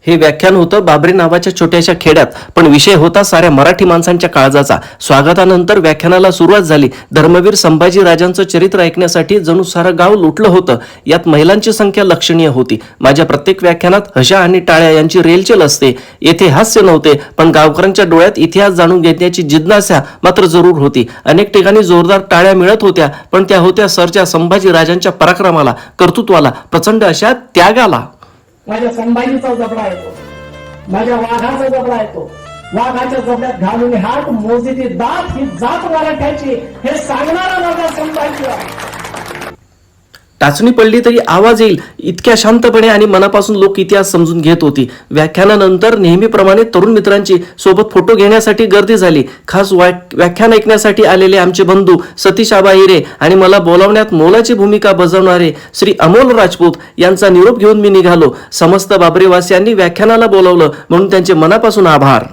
हे व्याख्यान होतं बाबरी नावाच्या छोट्याशा खेड्यात, पण विषय होता साऱ्या मराठी माणसांच्या काळजाचा. स्वागतानंतर व्याख्यानाला सुरुवात झाली. धर्मवीर संभाजी राजांचं चरित्र ऐकण्यासाठी जणू सारं गाव लुटलं होतं. यात महिलांची संख्या लक्षणीय होती. माझ्या प्रत्येक व्याख्यानात हशा आणि टाळ्या यांची रेलचेल असते. येथे हास्य नव्हते, पण गावकऱ्यांच्या डोळ्यात इतिहास जाणून घेण्याची जिज्ञासा मात्र जरूर होती. अनेक ठिकाणी जोरदार टाळ्या मिळत होत्या, पण त्या होत्या सरच्या संभाजी राजांच्या पराक्रमाला, कर्तृत्वाला, प्रचंड अशा त्यागाला. माझ्या संभाजीचा जबडा येतो, माझ्या वाघाचा जबडा येतो. वाघाच्या जबड्यात घालून हात मोजीची दात ही जात मराठ्याची हे सांगणारा माझा संभाजी आहे. टाचणी पडली तरी आवाज येईल इतक्या शांतपणे आणि मनापासून लोक इतिहास समजून घेत होती. व्याख्यानानंतर नेहमीप्रमाणे तरुण मित्रांची सोबत फोटो घेण्यासाठी गर्दी झाली. खास व्याख्यान ऐकण्यासाठी आलेले आमचे बंधू सतीश आबा हिरे आणि मला बोलावण्यात मोलाची भूमिका बजावणारे श्री अमोल राजपूत यांचा निरोप घेऊन मी निघालो. समस्त बाबरीवासियांनी व्याख्यानाला बोलावलं म्हणून त्यांचे मनापासून आभार.